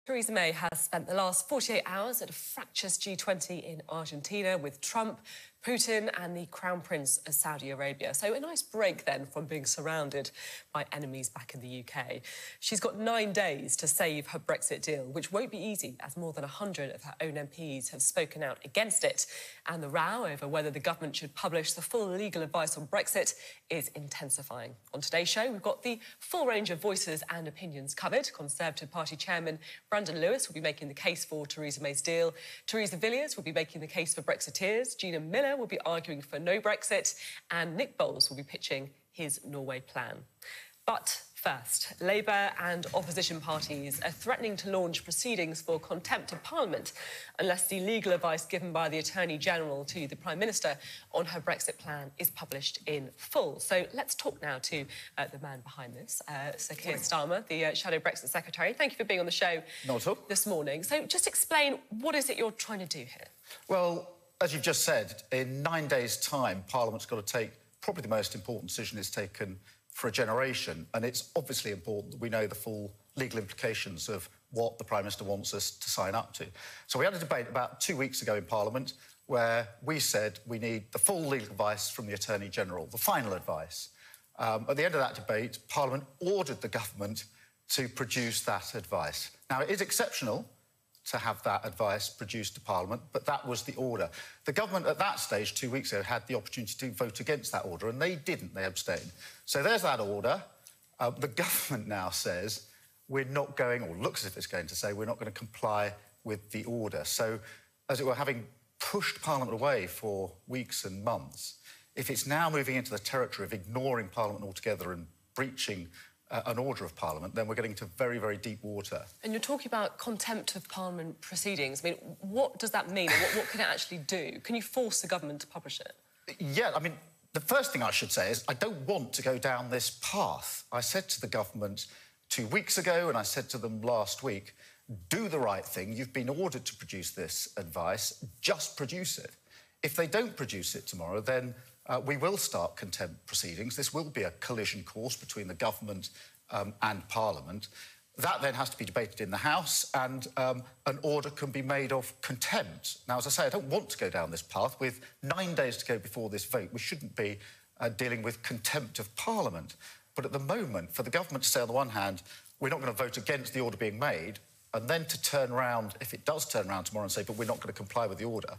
Theresa May has spent the last 48 hours at a fractious G20 in Argentina with Trump, Putin and the Crown Prince of Saudi Arabia. So a nice break then from being surrounded by enemies back in the UK. She's got 9 days to save her Brexit deal, which won't be easy as more than 100 of her own MPs have spoken out against it. And the row over whether the government should publish the full legal advice on Brexit is intensifying. On today's show, we've got the full range of voices and opinions covered. Conservative Party Chairman Brandon Lewis will be making the case for Theresa May's deal. Theresa Villiers will be making the case for Brexiteers. Gina Miller will be arguing for no Brexit. And Nick Bowles will be pitching his Norway plan. But first, Labour and opposition parties are threatening to launch proceedings for contempt of Parliament unless the legal advice given by the Attorney-General to the Prime Minister on her Brexit plan is published in full. So let's talk now to the man behind this, Sir Keir Starmer, the Shadow Brexit Secretary. Thank you for being on the show this morning. So just explain, what is it you're trying to do here? Well, as you've just said, in 9 days' time, Parliament's got to take probably the most important decision it's taken for a generation, and it's obviously important that we know the full legal implications of what the Prime Minister wants us to sign up to. So we had a debate about 2 weeks ago in Parliament where we said we need the full legal advice from the Attorney-General, the final advice. At the end of that debate, Parliament ordered the government to produce that advice. Now, it is exceptional to have that advice produced to Parliament, but that was the order. The government at that stage, 2 weeks ago, had the opportunity to vote against that order, and they didn't. They abstained. So there's that order. The government now says we're not going, or looks as if it's going to say, we're not going to comply with the order. So, as it were, having pushed Parliament away for weeks and months, if it's now moving into the territory of ignoring Parliament altogether and breaching an order of Parliament, then we're getting into very, very deep water. And you're talking about contempt of Parliament proceedings. I mean, what does that mean? What can it actually do? Can you force the government to publish it? Yeah, I mean, the first thing I should say is I don't want to go down this path. I said to the government 2 weeks ago, and I said to them last week, do the right thing. You've been ordered to produce this advice. Just produce it. If they don't produce it tomorrow, then we will start contempt proceedings. This will be a collision course between the government and Parliament. That then has to be debated in the House, and an order can be made of contempt. Now, as I say, I don't want to go down this path. With 9 days to go before this vote, we shouldn't be dealing with contempt of Parliament. But at the moment, for the government to say, on the one hand, we're not going to vote against the order being made, and then to turn around, if it does turn around tomorrow and say, but we're not going to comply with the order,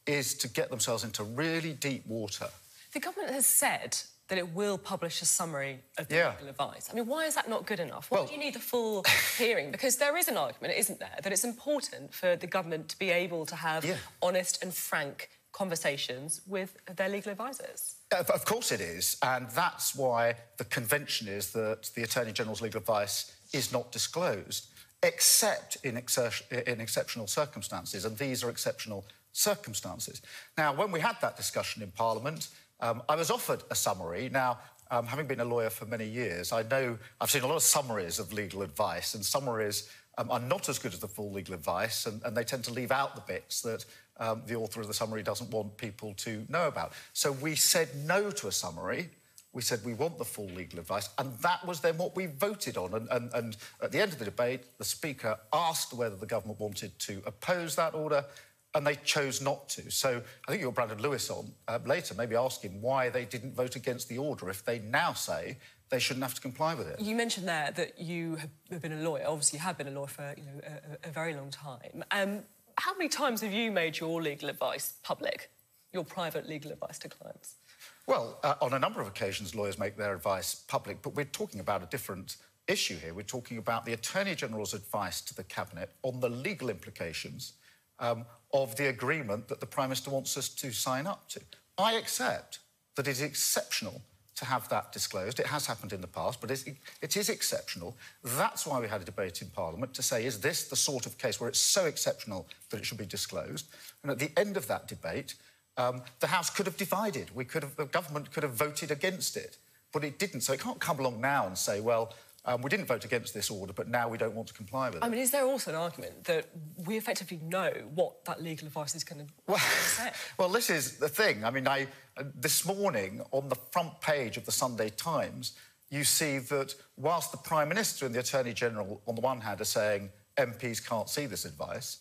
is to get themselves into really deep water. The government has said that it will publish a summary of the legal advice. I mean, why is that not good enough? Why do you need the full hearing? Because there is an argument, isn't there, that it's important for the government to be able to have honest and frank conversations with their legal advisors. Of course it is, and that's why the convention is that the Attorney-General's legal advice is not disclosed, except in exceptional circumstances, and these are exceptional circumstances. Now, when we had that discussion in Parliament, I was offered a summary. Now, having been a lawyer for many years, I know I've seen a lot of summaries of legal advice, and summaries are not as good as the full legal advice, and they tend to leave out the bits that the author of the summary doesn't want people to know about. So we said no to a summary. We said we want the full legal advice, and that was then what we voted on. And at the end of the debate, the Speaker asked whether the government wanted to oppose that order, and they chose not to. So I think you'll Brandon Lewis on later, maybe ask him why they didn't vote against the order if they now say they shouldn't have to comply with it. You mentioned there that you have been a lawyer. Obviously, you have been a lawyer for a very long time. How many times have you made your legal advice public, your private legal advice to clients? Well, on a number of occasions, lawyers make their advice public, but we're talking about a different issue here. We're talking about the Attorney-General's advice to the Cabinet on the legal implications of the agreement that the Prime Minister wants us to sign up to. I accept that it is exceptional to have that disclosed. It has happened in the past, but it is exceptional. That's why we had a debate in Parliament to say, is this the sort of case where it's so exceptional that it should be disclosed? And at the end of that debate, the House could have divided. The government could have voted against it, but it didn't. So it can't come along now and say, well, we didn't vote against this order, but now we don't want to comply with it. I mean, is there also an argument that we effectively know what that legal advice is going to say? Well, this is the thing. I mean, this morning, on the front page of the Sunday Times, you see that whilst the Prime Minister and the Attorney-General, on the one hand, are saying MPs can't see this advice.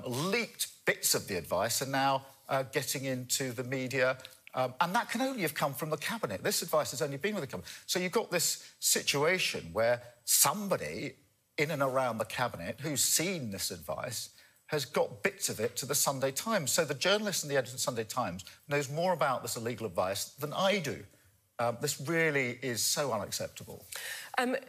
Leaked bits of the advice are now getting into the media, and that can only have come from the Cabinet. This advice has only been with the Cabinet. So you've got this situation where somebody in and around the Cabinet who's seen this advice has got bits of it to the Sunday Times. So the journalist and the editor of the Sunday Times knows more about this illegal advice than I do. This really is so unacceptable.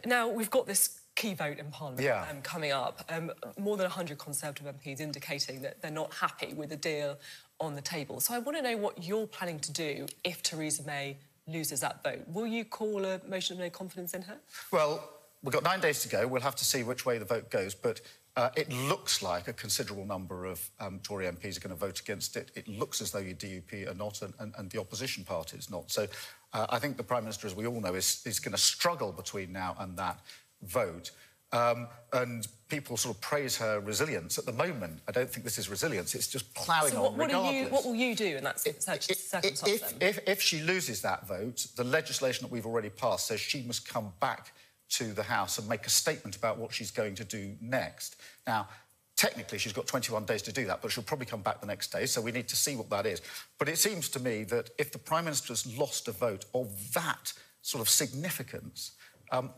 Now, we've got this key vote in Parliament coming up. More than 100 Conservative MPs indicating that they're not happy with the deal on the table. So I want to know what you're planning to do if Theresa May loses that vote. Will you call a motion of no confidence in her? Well, we've got 9 days to go. We'll have to see which way the vote goes, but it looks like a considerable number of Tory MPs are going to vote against it. It looks as though your DUP are not and the opposition party is not. So I think the Prime Minister, as we all know, is going to struggle between now and that vote. And people sort of praise her resilience. At the moment, I don't think this is resilience. It's just ploughing on regardless. What will you do in that circumstance then? If she loses that vote, the legislation that we've already passed says she must come back to the House and make a statement about what she's going to do next. Now, technically, she's got 21 days to do that, but she'll probably come back the next day, so we need to see what that is. But it seems to me that if the Prime Minister has lost a vote of that sort of significance,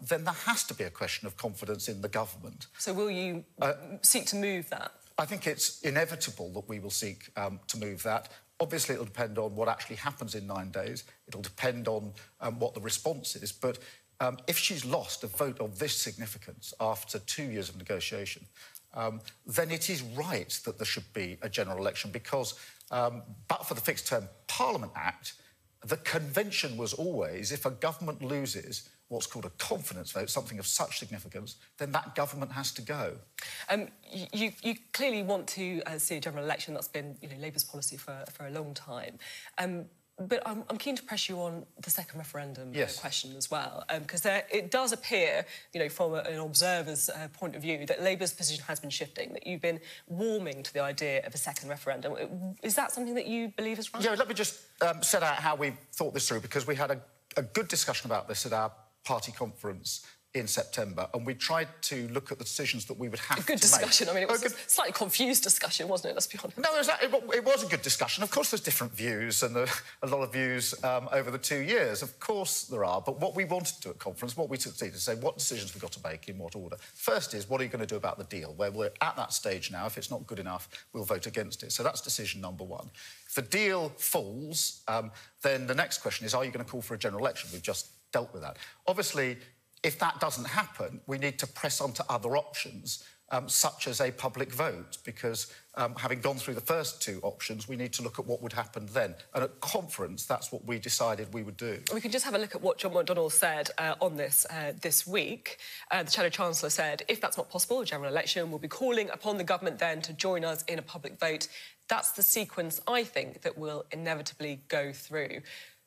then there has to be a question of confidence in the government. So will you seek to move that? I think it's inevitable that we will seek to move that. Obviously, it'll depend on what actually happens in 9 days. It'll depend on what the response is. But if she's lost a vote of this significance after 2 years of negotiation, then it is right that there should be a general election because, but for the Fixed Term Parliament Act, the convention was always, if a government loses what's called a confidence vote, something of such significance, then that government has to go. You clearly want to see a general election. That's been, Labour's policy for a long time. But I'm keen to press you on the second referendum question as well, because it does appear, from an observer's point of view, that Labour's position has been shifting, that you've been warming to the idea of a second referendum. Is that something that you believe is right? Yeah, let me just set out how we thought this through, because we had a good discussion about this at our party conference in September, and we tried to look at the decisions that we would have to make. A good discussion. I mean, it was a slightly confused discussion, wasn't it? Let's be honest. No, it was a good discussion. Of course, there's different views and a lot of views over the 2 years. Of course there are. But what we wanted to do at conference, what we took to say, what decisions we've got to make in what order. First is, what are you going to do about the deal? Where we're at that stage now. If it's not good enough, we'll vote against it. So that's decision number one. If the deal falls, then the next question is, are you going to call for a general election? We've just dealt with that. Obviously, if that doesn't happen, we need to press on to other options, such as a public vote, because having gone through the first two options, we need to look at what would happen then. And at conference, that's what we decided we would do. We can just have a look at what John McDonnell said on this this week. The Shadow Chancellor said, if that's not possible, a general election, we'll be calling upon the government then to join us in a public vote. That's the sequence, I think, that will inevitably go through.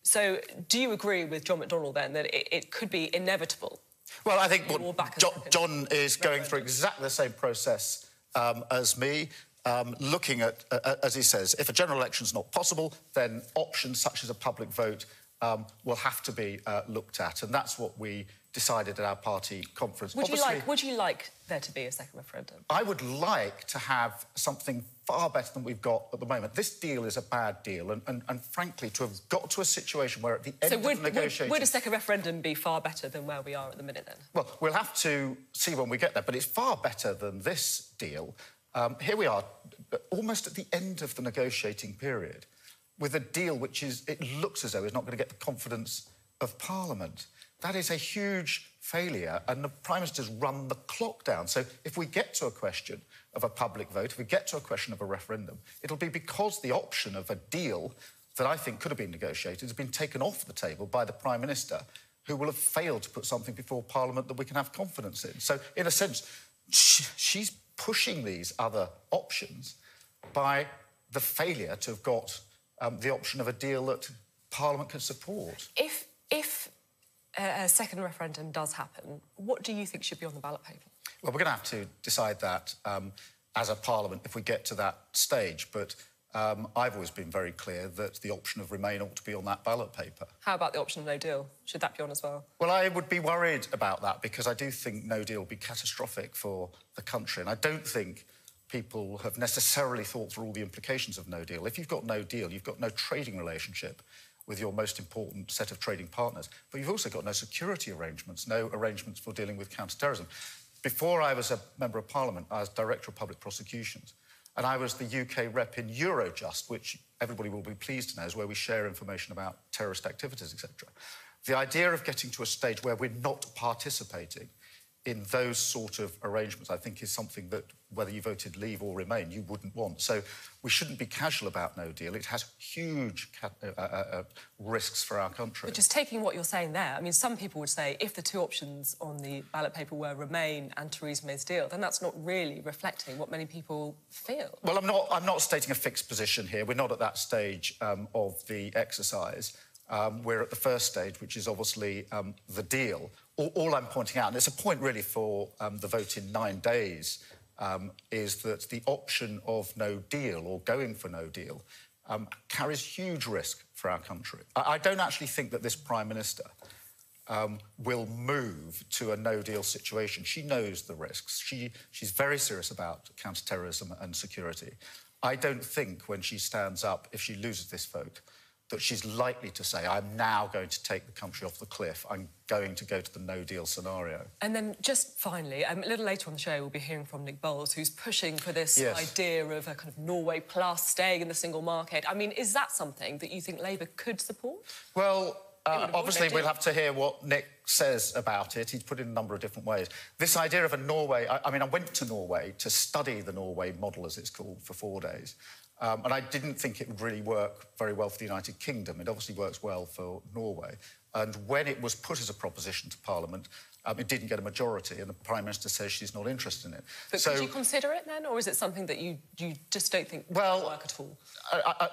So do you agree with John McDonnell, then, that it could be inevitable? Well, I think John is going through exactly the same process as me, looking at, as he says, if a general election's not possible, then options such as a public vote will have to be looked at, and that's what we decided at our party conference. Would you like there to be a second referendum? I would like to have something far better than we've got at the moment. This deal is a bad deal, and frankly, to have got to a situation where at the end of the negotiations... would a second referendum be far better than where we are at the minute, then? Well, we'll have to see when we get there, but it's far better than this deal. Here we are, almost at the end of the negotiating period, with a deal which it looks as though is not going to get the confidence of Parliament. That is a huge failure, and the Prime Minister's run the clock down. So if we get to a question of a public vote, if we get to a question of a referendum, it'll be because the option of a deal that I think could have been negotiated has been taken off the table by the Prime Minister, who will have failed to put something before Parliament that we can have confidence in. So, in a sense, she's pushing these other options by the failure to have got the option of a deal that Parliament can support. If a second referendum does happen, what do you think should be on the ballot paper? Well, we're going to have to decide that as a Parliament if we get to that stage, but I've always been very clear that the option of Remain ought to be on that ballot paper. How about the option of no deal? Should that be on as well? Well, I would be worried about that because I do think no deal would be catastrophic for the country, and I don't think people have necessarily thought through all the implications of no deal. If you've got no deal, you've got no trading relationship with your most important set of trading partners, but you've also got no security arrangements, no arrangements for dealing with counter-terrorism. Before I was a Member of Parliament, I was Director of Public Prosecutions, and I was the UK rep in Eurojust, which everybody will be pleased to know is where we share information about terrorist activities, etc. The idea of getting to a stage where we're not participating in those sort of arrangements, I think, is something that, whether you voted Leave or Remain, you wouldn't want. So we shouldn't be casual about no deal. It has huge risks for our country. But just taking what you're saying there, I mean, some people would say if the two options on the ballot paper were Remain and Theresa May's deal, then that's not really reflecting what many people feel. Well, I'm not stating a fixed position here. We're not at that stage of the exercise. We're at the first stage, which is obviously the deal. All I'm pointing out, and it's a point really for the vote in 9 days, is that the option of no deal or going for no deal carries huge risk for our country. I don't actually think that this Prime Minister will move to a no-deal situation. She knows the risks. She's very serious about counter-terrorism and security. I don't think when she stands up, if she loses this vote, that she's likely to say, I'm now going to take the country off the cliff. I'm going to go to the no-deal scenario. And then just finally, a little later on the show, we'll be hearing from Nick Bowles, who's pushing for this idea of a kind of Norway plus, staying in the single market. I mean, is that something that you think Labour could support? Well, obviously, we'll have to hear what Nick says about it. He's put it in a number of different ways. This idea of a Norway... I mean, I went to Norway to study the Norway model, as it's called, for 4 days. And I didn't think it would really work very well for the United Kingdom. It obviously works well for Norway. And when it was put as a proposition to Parliament, it didn't get a majority, and the Prime Minister says she's not interested in it. But could you consider it then, or is it something that you just don't think will work at all?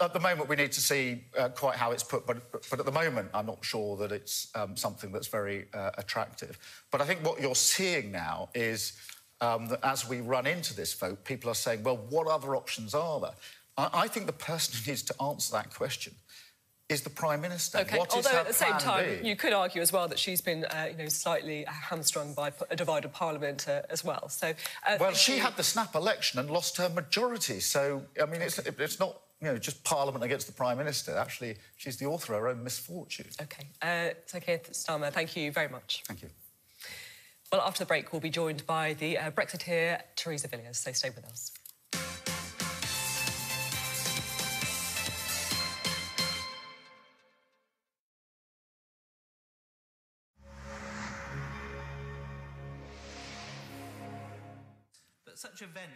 At the moment, we need to see quite how it's put, but at the moment, I'm not sure that it's something that's very attractive. But I think what you're seeing now is that as we run into this vote, people are saying, well, what other options are there? I think the person who needs to answer that question is the Prime Minister. OK, what is although her at the same plan time, B? you could argue as well that she's been, slightly hamstrung by a divided Parliament as well. So, well, she had the snap election and lost her majority. So, I mean, it's not, just Parliament against the Prime Minister. Actually, she's the author of her own misfortune. OK. So, Keir Starmer, thank you very much. Thank you. Well, after the break, we'll be joined by the Brexiteer, Theresa Villiers, so stay with us.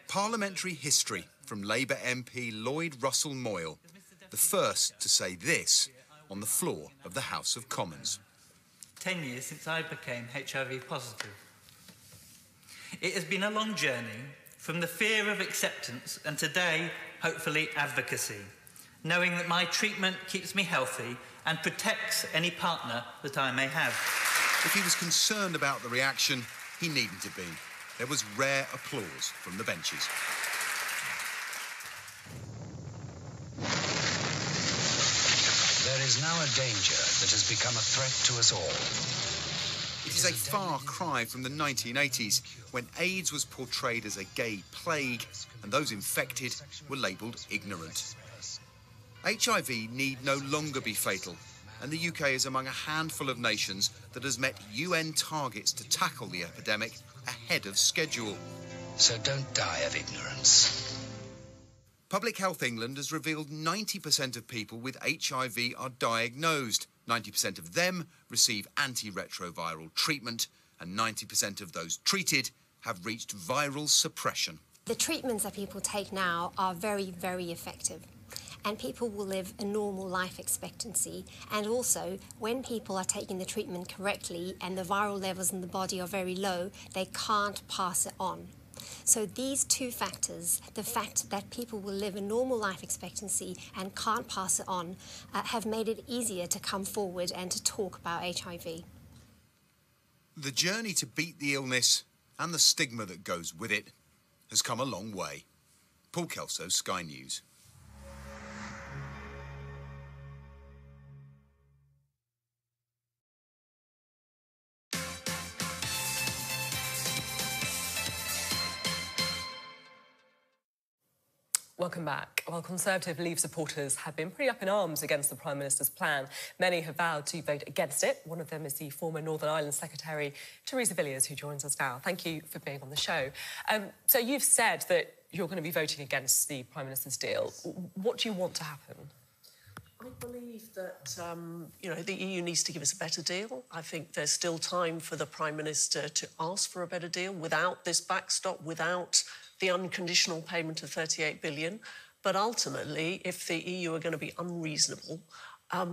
Parliamentary history from Labour MP Lloyd Russell Moyle, the first to say this on the floor of the House of Commons. 10 years since I became HIV positive. It has been a long journey from the fear of acceptance and today, hopefully, advocacy, knowing that my treatment keeps me healthy and protects any partner that I may have. If he was concerned about the reaction, he needn't have been. There was rare applause from the benches. There is now a danger that has become a threat to us all. It is a far cry from the 1980s, when AIDS was portrayed as a gay plague and those infected were labelled ignorant. HIV need no longer be fatal, and the UK is among a handful of nations that has met UN targets to tackle the epidemic ahead of schedule. So don't die of ignorance. Public Health England has revealed 90% of people with HIV are diagnosed. 90% of them receive antiretroviral treatment, and 90% of those treated have reached viral suppression. The treatments that people take now are very, very effective. And people will live a normal life expectancy. And also, when people are taking the treatment correctly and the viral levels in the body are very low, they can't pass it on. So these two factors, the fact that people will live a normal life expectancy and can't pass it on, have made it easier to come forward and to talk about HIV. The journey to beat the illness and the stigma that goes with it has come a long way. Paul Kelso, Sky News. Welcome back. Well, Conservative Leave supporters have been pretty up in arms against the Prime Minister's plan. Many have vowed to vote against it. One of them is the former Northern Ireland Secretary, Theresa Villiers, who joins us now. Thank you for being on the show. So you've said that you're going to be voting against the Prime Minister's deal. What do you want to happen? I believe that, the EU needs to give us a better deal. I think there's still time for the Prime Minister to ask for a better deal without this backstop, without the unconditional payment of 38 billion. But ultimately, if the EU are going to be unreasonable,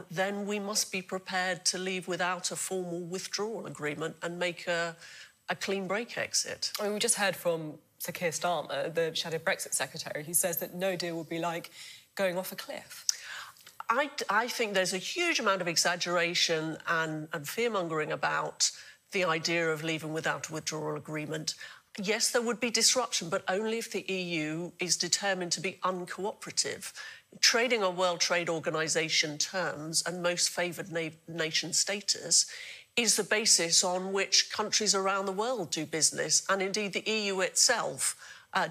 then we must be prepared to leave without a formal withdrawal agreement and make a clean break exit. I mean, we just heard from Sir Keir Starmer, the shadow Brexit secretary, who says that no deal would be like going off a cliff. I think there's a huge amount of exaggeration and fear-mongering about the idea of leaving without a withdrawal agreement. Yes, there would be disruption, but only if the EU is determined to be uncooperative. Trading on World Trade Organization terms and most favoured nation status is the basis on which countries around the world do business. And indeed, the EU itself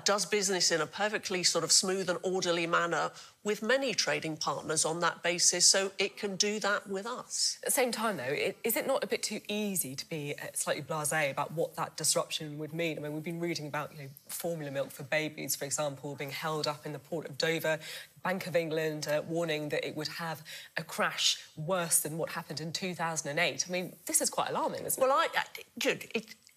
does business in a perfectly sort of smooth and orderly manner with many trading partners on that basis, so it can do that with us. At the same time, though, is it not a bit too easy to be slightly blasé about what that disruption would mean? I mean, we've been reading about, formula milk for babies, for example, being held up in the port of Dover. Bank of England warning that it would have a crash worse than what happened in 2008. I mean, this is quite alarming, isn't it? Well,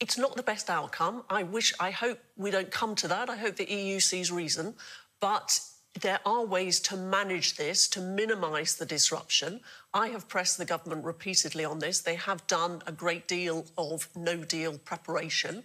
it's not the best outcome. I hope we don't come to that. I hope the EU sees reason. But there are ways to manage this, to minimise the disruption. I have pressed the government repeatedly on this. They have done a great deal of no-deal preparation.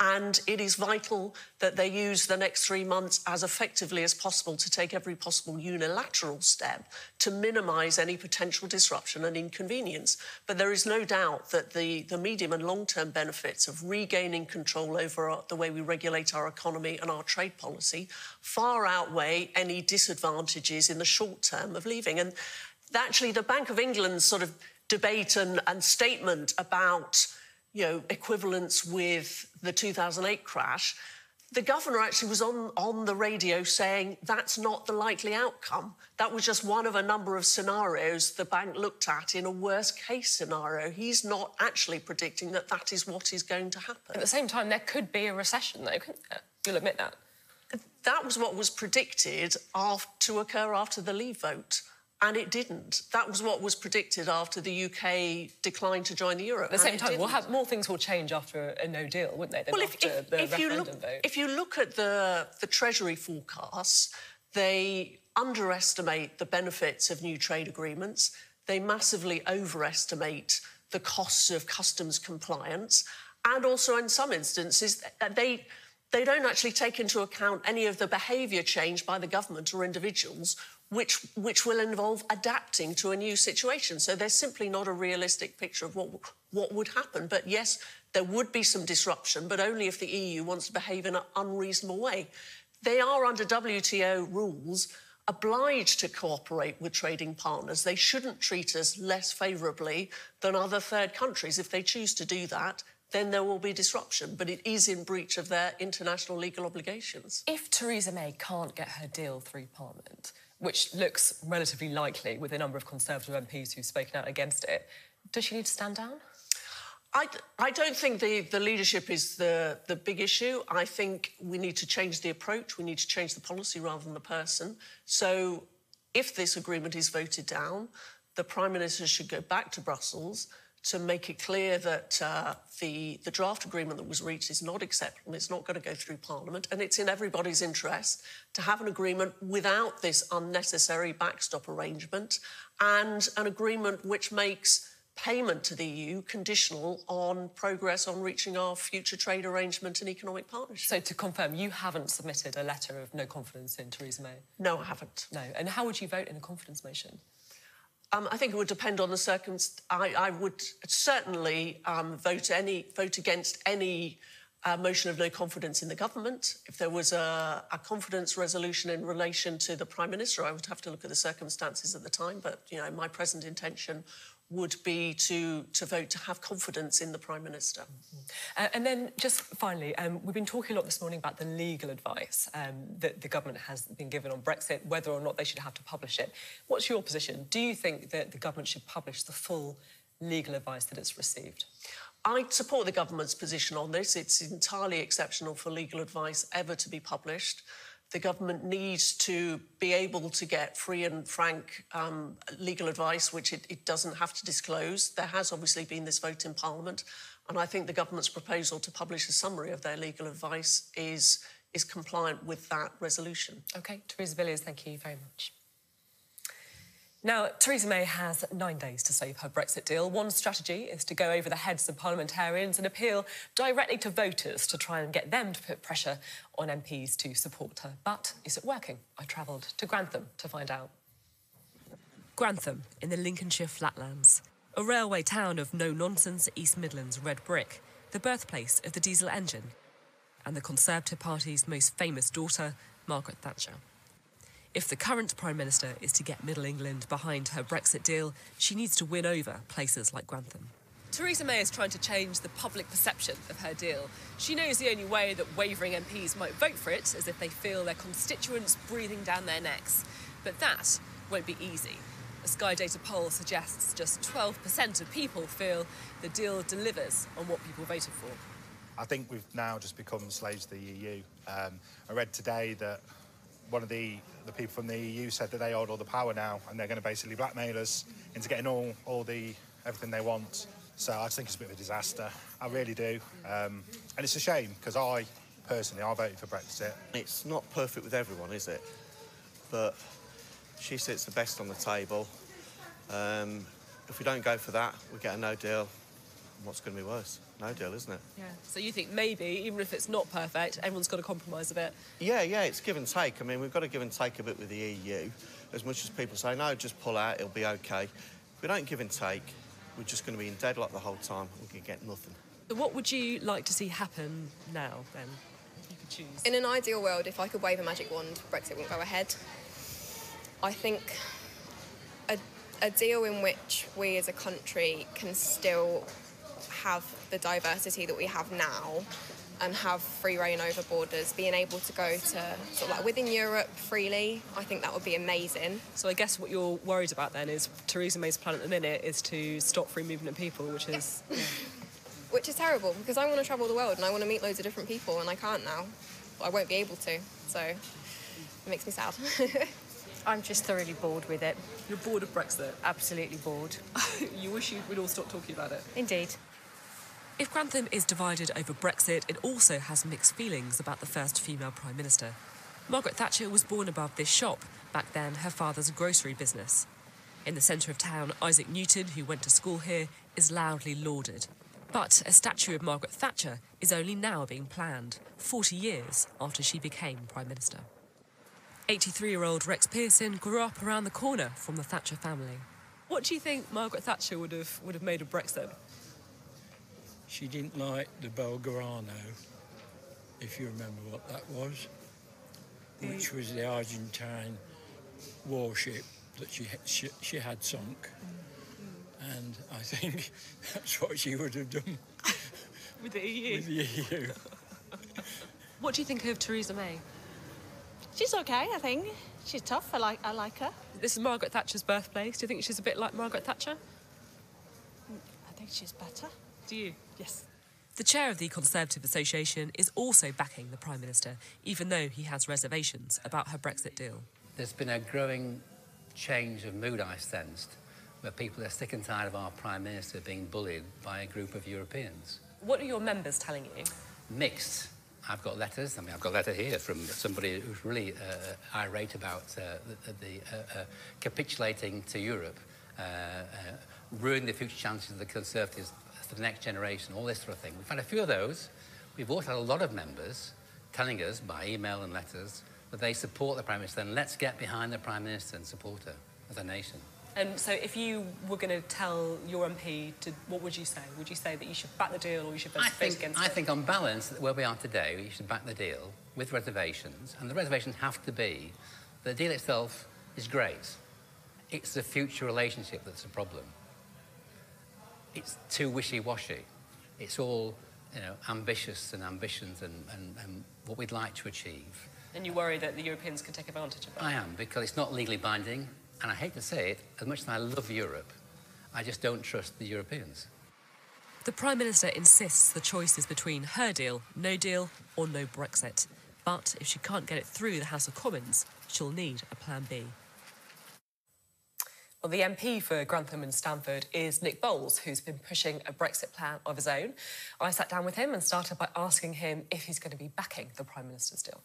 And it is vital that they use the next 3 months as effectively as possible to take every possible unilateral step to minimise any potential disruption and inconvenience. But there is no doubt that the medium and long-term benefits of regaining control over the way we regulate our economy and our trade policy far outweigh any disadvantages in the short term of leaving. And actually, the Bank of England's sort of debate and statement about equivalence with the 2008 crash, the governor actually was on the radio saying that's not the likely outcome. That was just one of a number of scenarios the bank looked at in a worst-case scenario. He's not actually predicting that that is what is going to happen. At the same time, there could be a recession, though, couldn't there? You'll admit that. That was what was predicted to occur after the Leave vote. And it didn't. That was what was predicted after the UK declined to join the euro. At the same time, more things will change after a no deal, wouldn't they, than after the referendum vote? If you look at the Treasury forecasts, they underestimate the benefits of new trade agreements. They massively overestimate the costs of customs compliance. And also, in some instances, they don't actually take into account any of the behaviour change by the government or individuals which will involve adapting to a new situation. So there's simply not a realistic picture of what would happen. But yes, there would be some disruption, but only if the EU wants to behave in an unreasonable way. They are, under WTO rules, obliged to cooperate with trading partners. They shouldn't treat us less favourably than other third countries. If they choose to do that, then there will be disruption, but it is in breach of their international legal obligations. If Theresa May can't get her deal through Parliament, which looks relatively likely with a number of Conservative MPs who've spoken out against it, does she need to stand down? I don't think the leadership is the big issue. I think we need to change the approach. We need to change the policy rather than the person. So if this agreement is voted down, the Prime Minister should go back to Brussels to make it clear that the draft agreement that was reached is not acceptable, it's not going to go through Parliament, and it's in everybody's interest to have an agreement without this unnecessary backstop arrangement and an agreement which makes payment to the EU conditional on progress on reaching our future trade arrangement and economic partnership. So to confirm, you haven't submitted a letter of no confidence in Theresa May? No, I haven't. No. And how would you vote in a confidence motion? I think it would depend on the circumstances. I would certainly vote against any motion of no confidence in the government. If there was a confidence resolution in relation to the Prime Minister, I would have to look at the circumstances at the time. But, my present intention would be to vote to have confidence in the Prime Minister. And then, just finally, we've been talking a lot this morning about the legal advice that the government has been given on Brexit, whether or not they should have to publish it. What's your position? Do you think that the government should publish the full legal advice that it's received? I support the government's position on this. It's entirely exceptional for legal advice ever to be published. The government needs to be able to get free and frank legal advice, which it doesn't have to disclose. There has obviously been this vote in Parliament, and I think the government's proposal to publish a summary of their legal advice is compliant with that resolution. OK, Theresa Villiers, thank you very much. Now, Theresa May has 9 days to save her Brexit deal. One strategy is to go over the heads of parliamentarians and appeal directly to voters to try and get them to put pressure on MPs to support her. But is it working? I travelled to Grantham to find out. Grantham, in the Lincolnshire Flatlands, a railway town of no-nonsense East Midlands red brick, the birthplace of the diesel engine, and the Conservative Party's most famous daughter, Margaret Thatcher. If the current Prime Minister is to get Middle England behind her Brexit deal, she needs to win over places like Grantham. Theresa May is trying to change the public perception of her deal. She knows the only way that wavering MPs might vote for it is if they feel their constituents breathing down their necks. But that won't be easy. A Sky Data poll suggests just 12% of people feel the deal delivers on what people voted for. I think we've now just become slaves to the EU. I read today that one of the people from the EU said that they hold all the power now and they're going to basically blackmail us into getting everything they want. So I just think it's a bit of a disaster. I really do. And it's a shame because I voted for Brexit. It's not perfect with everyone, is it? But she sits the best on the table. If we don't go for that, we get a no deal. What's going to be worse? No deal, isn't it? Yeah. So you think maybe, even if it's not perfect, everyone's got to compromise a bit? Yeah, it's give and take. I mean, we've got to give and take a bit with the EU. As much as people say, no, just pull out, it'll be OK. If we don't give and take, we're just going to be in deadlock the whole time. We can get nothing. So what would you like to see happen now, then, if you could choose? In an ideal world, if I could wave a magic wand, Brexit wouldn't go ahead. I think a deal in which we as a country can still have the diversity that we have now and have free reign over borders, being able to go to sort of like within Europe freely, I think that would be amazing. So I guess what you're worried about then is Theresa May's plan at the minute is to stop free movement of people, which is... Yeah. Which is terrible, because I want to travel the world and I want to meet loads of different people and I can't now. I won't be able to, so it makes me sad. I'm just thoroughly bored with it. You're bored of Brexit? Absolutely bored. You wish we'd all stop talking about it? Indeed. If Grantham is divided over Brexit, it also has mixed feelings about the first female Prime Minister. Margaret Thatcher was born above this shop, back then her father's grocery business. In the centre of town, Isaac Newton, who went to school here, is loudly lauded. But a statue of Margaret Thatcher is only now being planned, 40 years after she became Prime Minister. 83-year-old Rex Pearson grew up around the corner from the Thatcher family. What do you think Margaret Thatcher would have made of Brexit? She didn't like the Belgrano, if you remember what that was, which was the Argentine warship that she had sunk. And I think that's what she would have done. With the EU? With the EU. What do you think of Theresa May? She's okay, I think. She's tough. I like her. This is Margaret Thatcher's birthplace. Do you think she's a bit like Margaret Thatcher? I think she's better. Do you? Yes. The chair of the Conservative Association is also backing the Prime Minister, even though he has reservations about her Brexit deal. There's been a growing change of mood, I sensed, where people are sick and tired of our Prime Minister being bullied by a group of Europeans. What are your members telling you? Mixed. I've got letters. I mean, I've got a letter here from somebody who's really irate about the capitulating to Europe, ruining the future chances of the Conservatives for the next generation, all this sort of thing. We've had a few of those. We've also had a lot of members telling us by email and letters that they support the Prime Minister, and let's get behind the Prime Minister and support her as a nation. And so if you were going to tell your MP what would you say? Would you say that you should back the deal or you should vote against it? I think on balance, where we are today, we should back the deal with reservations. And the reservations have to be the deal itself is great. It's the future relationship that's a problem. it's too wishy-washy. It's all, ambitious and ambitions and what we'd like to achieve. And you worry that the Europeans could take advantage of that? I am, because it's not legally binding, and I hate to say it, as much as I love Europe, I just don't trust the Europeans. The Prime Minister insists the choice is between her deal, no deal, or no Brexit. But if she can't get it through the House of Commons, she'll need a plan B. Well, the MP for Grantham and Stamford is Nick Bowles, who's been pushing a Brexit plan of his own. I sat down with him and started by asking him if he's going to be backing the Prime Minister's deal.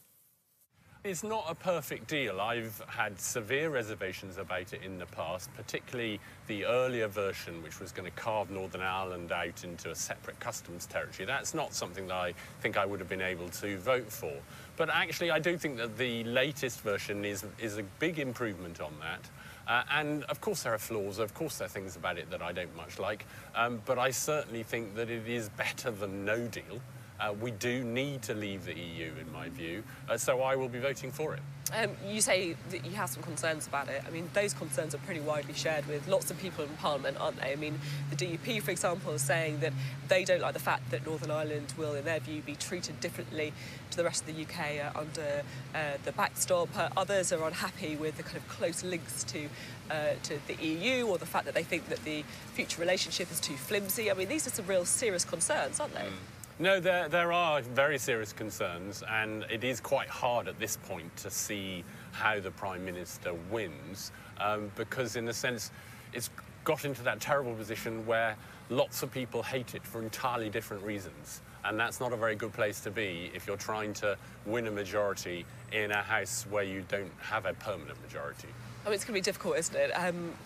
It's not a perfect deal. I've had severe reservations about it in the past, particularly the earlier version, which was going to carve Northern Ireland out into a separate customs territory. That's not something that I think I would have been able to vote for. But actually, I do think that the latest version is a big improvement on that. And of course there are flaws, of course there are things about it that I don't much like, but I certainly think that it is better than no deal. We do need to leave the EU, in my view, so I will be voting for it. You say that you have some concerns about it. I mean, those concerns are pretty widely shared with lots of people in Parliament, aren't they? I mean, the DUP, for example, is saying that they don't like the fact that Northern Ireland will, in their view, be treated differently to the rest of the UK under the backstop. Others are unhappy with the kind of close links to the EU, or the fact that they think that the future relationship is too flimsy. I mean, these are some real serious concerns, aren't they? No, there are very serious concerns, and it is quite hard at this point to see how the Prime Minister wins, because in a sense it's got into that terrible position where lots of people hate it for entirely different reasons, and that's not a very good place to be if you're trying to win a majority in a House where you don't have a permanent majority. I mean, it's going to be difficult, isn't it?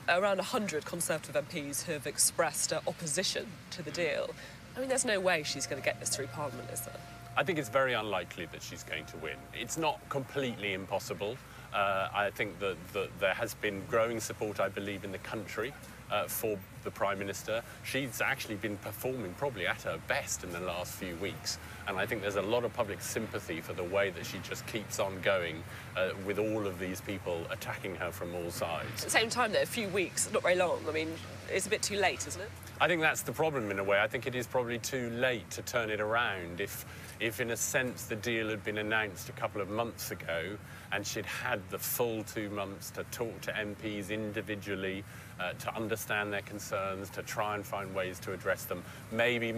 Around 100 Conservative MPs have expressed opposition to the deal. I mean, there's no way she's going to get this through Parliament, is there? I think it's very unlikely that she's going to win. It's not completely impossible. I think that there has been growing support, I believe, in the country for the Prime Minister. She's actually been performing probably at her best in the last few weeks, and I think there's a lot of public sympathy for the way that she just keeps on going with all of these people attacking her from all sides. At the same time, though, a few weeks, not very long. I mean, it's a bit too late, isn't it? I think that's the problem in a way. I think it is probably too late to turn it around. If in a sense the deal had been announced a couple of months ago and she'd had the full 2 months to talk to MPs individually, to understand their concerns, to try and find ways to address them, maybe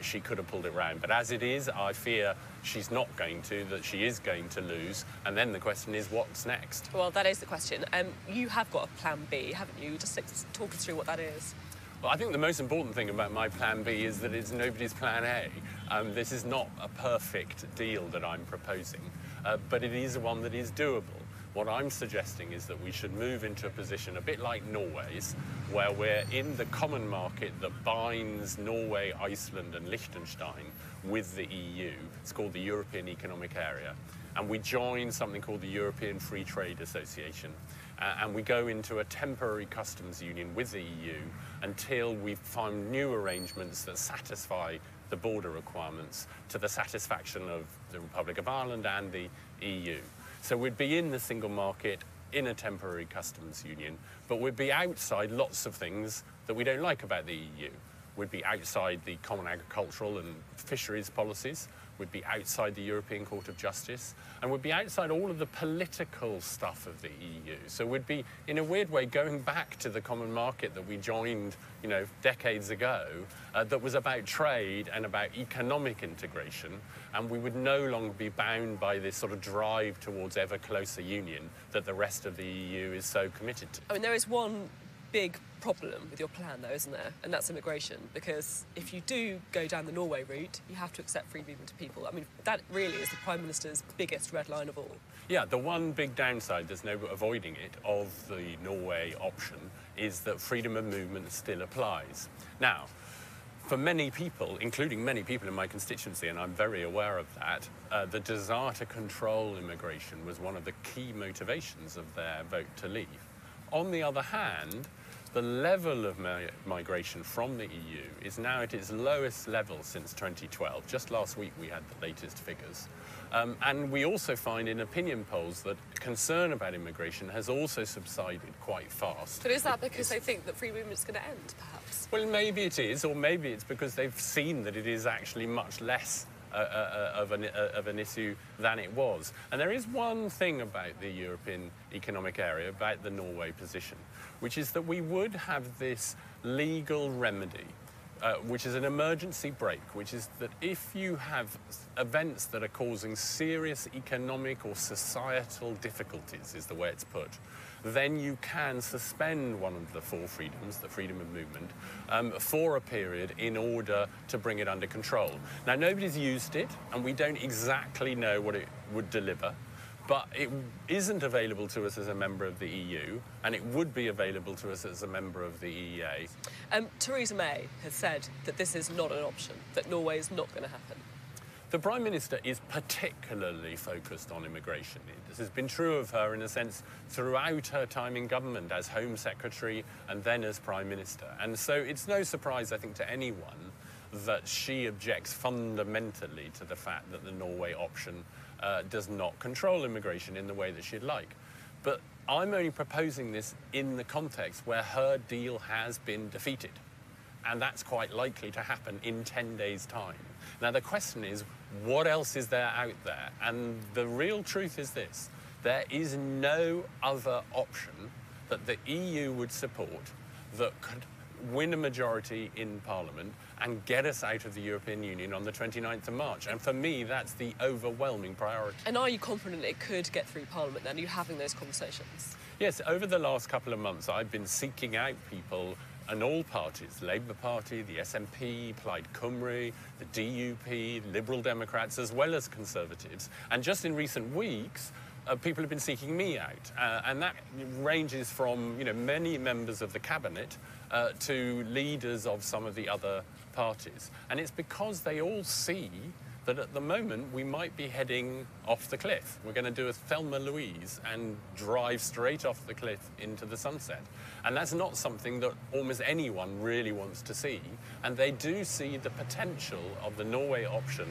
she could have pulled it round. But as it is, I fear she's not going to, that she is going to lose. And then the question is, what's next? Well, that is the question. You have got a plan B, haven't you? Just talk us through what that is. Well, I think the most important thing about my plan B is that it's nobody's plan A. This is not a perfect deal that I'm proposing, but it is one that is doable. What I'm suggesting is that we should move into a position a bit like Norway's, where we're in the common market that binds Norway, Iceland and Liechtenstein with the EU. It's called the European Economic Area. And we join something called the European Free Trade Association. And we go into a temporary customs union with the EU until we find new arrangements that satisfy the border requirements to the satisfaction of the Republic of Ireland and the EU. So we'd be in the single market in a temporary customs union, but we'd be outside lots of things that we don't like about the EU. We'd be outside the common agricultural and fisheries policies. We'd be outside the European Court of Justice, and we'd be outside all of the political stuff of the EU. So we'd be, in a weird way, going back to the common market that we joined, decades ago, that was about trade and about economic integration, and we would no longer be bound by this sort of drive towards ever closer union that the rest of the EU is so committed to. I mean, there is one big problem with your plan, though, isn't there? And that's immigration, because if you do go down the Norway route, you have to accept free movement of people. I mean, that really is the Prime Minister's biggest red line of all. Yeah, the one big downside, there's no avoiding it, of the Norway option is that freedom of movement still applies. Now, for many people, including many people in my constituency, and I'm very aware of that, the desire to control immigration was one of the key motivations of their vote to leave. On the other hand, the level of migration from the EU is now at its lowest level since 2012. Just last week we had the latest figures. And we also find in opinion polls that concern about immigration has also subsided quite fast. But is that because they think that free movement's going to end, perhaps? Well, maybe it is, or maybe it's because they've seen that it is actually much less of an issue than it was. And there is one thing about the European Economic Area, about the Norway position, which is that we would have this legal remedy, which is an emergency brake, which is that if you have events that are causing serious economic or societal difficulties, is the way it's put, then you can suspend one of the four freedoms, the freedom of movement, for a period in order to bring it under control. Now, nobody's used it, and we don't exactly know what it would deliver, but it isn't available to us as a member of the EU, and it would be available to us as a member of the EEA. Theresa May has said that this is not an option, that Norway is not going to happen. The Prime Minister is particularly focused on immigration. This has been true of her, in a sense, throughout her time in government as Home Secretary and then as Prime Minister. And so it's no surprise, I think, to anyone that she objects fundamentally to the fact that the Norway option does not control immigration in the way that she'd like. But I'm only proposing this in the context where her deal has been defeated. And that's quite likely to happen in 10 days' time. Now, the question is, what else is there out there? And the real truth is this: there is no other option that the EU would support that could win a majority in Parliament and get us out of the European Union on the 29th of March. And for me, that's the overwhelming priority. And are you confident it could get through Parliament then? Are you having those conversations? Yes, over the last couple of months, I've been seeking out people and all parties, Labour Party, the SNP, Plaid Cymru, the DUP, Liberal Democrats, as well as Conservatives. And just in recent weeks, people have been seeking me out. And that ranges from, many members of the cabinet to leaders of some of the other parties. And it's because they all see that at the moment we might be heading off the cliff. We're going to do a Thelma Louise and drive straight off the cliff into the sunset. And that's not something that almost anyone really wants to see. And they do see the potential of the Norway option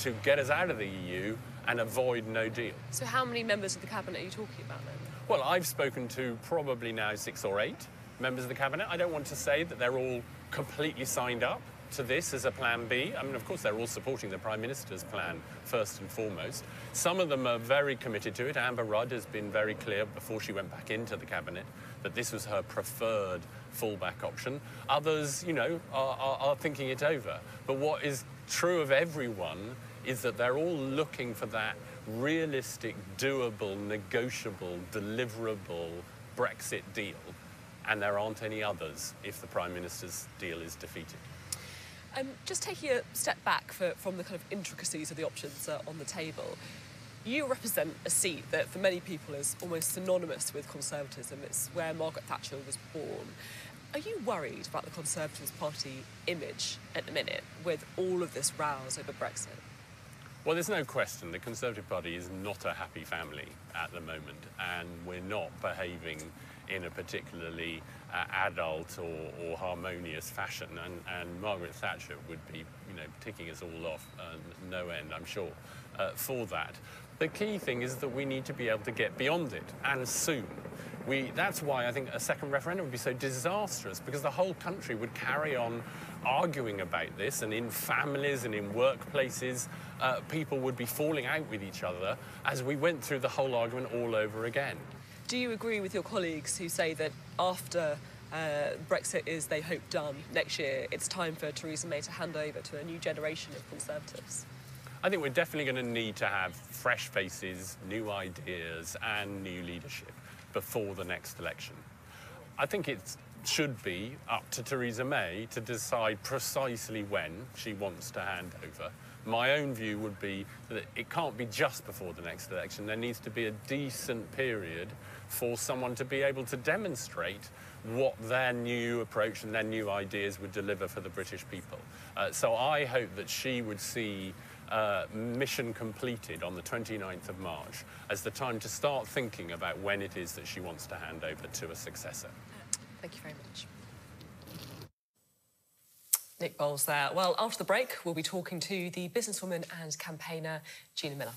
to get us out of the EU and avoid no deal. So how many members of the cabinet are you talking about then? Well, I've spoken to probably now 6 or 8 members of the cabinet. I don't want to say that they're all completely signed up to this as a plan B. I mean, of course, they're all supporting the Prime Minister's plan first and foremost. Some of them are very committed to it. Amber Rudd has been very clear before she went back into the cabinet that this was her preferred fallback option. Others, are thinking it over. But what is true of everyone is that they're all looking for that realistic, doable, negotiable, deliverable Brexit deal. And there aren't any others if the Prime Minister's deal is defeated. Just taking a step back from the kind of intricacies of the options on the table, you represent a seat that for many people is almost synonymous with conservatism. It's where Margaret Thatcher was born. Are you worried about the Conservative Party image at the minute with all of this rows over Brexit? Well, there's no question the Conservative Party is not a happy family at the moment, and we're not behaving in a particularly adult or harmonious fashion, and Margaret Thatcher would be, ticking us all off no end, I'm sure, for that. The key thing is that we need to be able to get beyond it, and soon. That's why I think a second referendum would be so disastrous, because the whole country would carry on arguing about this, and in families and in workplaces, people would be falling out with each other as we went through the whole argument all over again. Do you agree with your colleagues who say that after Brexit is, they hope, done next year, it's time for Theresa May to hand over to a new generation of Conservatives? I think we're definitely going to need to have fresh faces, new ideas and new leadership before the next election. I think it should be up to Theresa May to decide precisely when she wants to hand over. My own view would be that it can't be just before the next election. There needs to be a decent period for someone to be able to demonstrate what their new approach and their new ideas would deliver for the British people. So I hope that she would see mission completed on the 29th of March as the time to start thinking about when it is that she wants to hand over to a successor. Thank you very much. Nick Bowles there. Well, after the break, we'll be talking to the businesswoman and campaigner Gina Miller.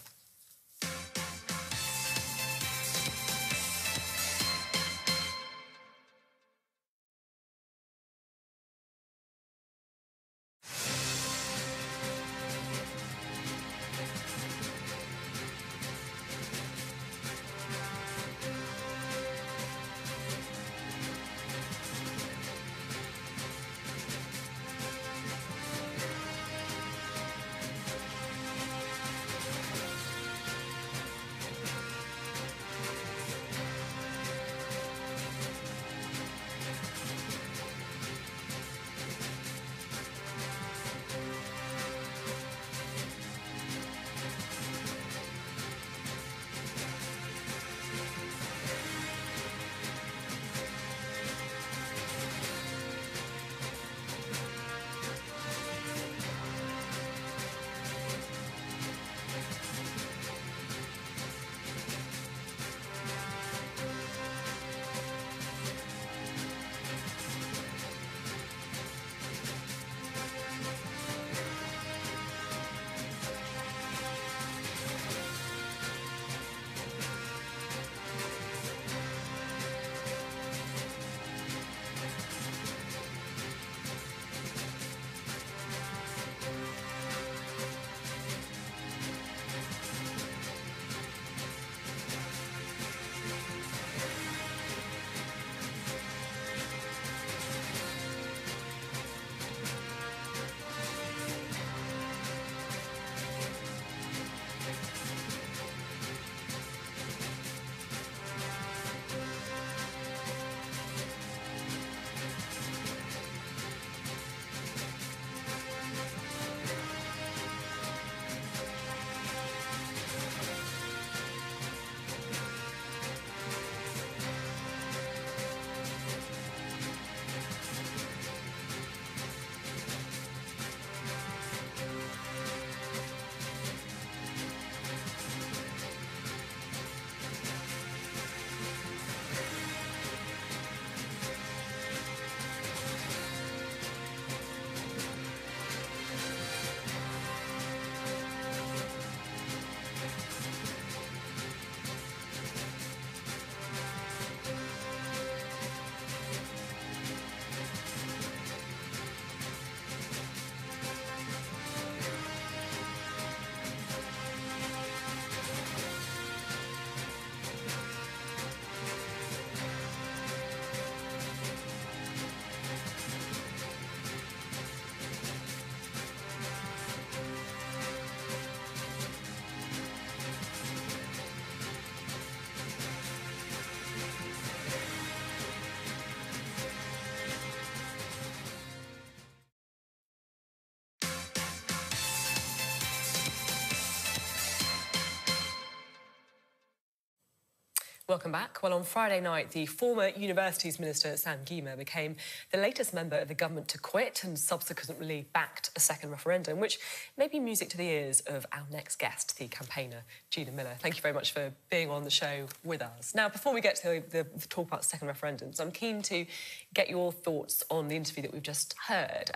Welcome back. Well, on Friday night, the former Universities Minister, Sam Gyimah, became the latest member of the government to quit and subsequently backed a second referendum, which may be music to the ears of our next guest, the campaigner, Gina Miller. Thank you very much for being on the show with us. Now, before we get to the talk about second referendums, I'm keen to get your thoughts on the interview that we've just heard.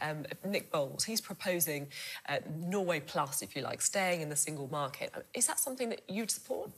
Nick Bowles, he's proposing Norway Plus, if you like, staying in the single market. Is that something that you'd support?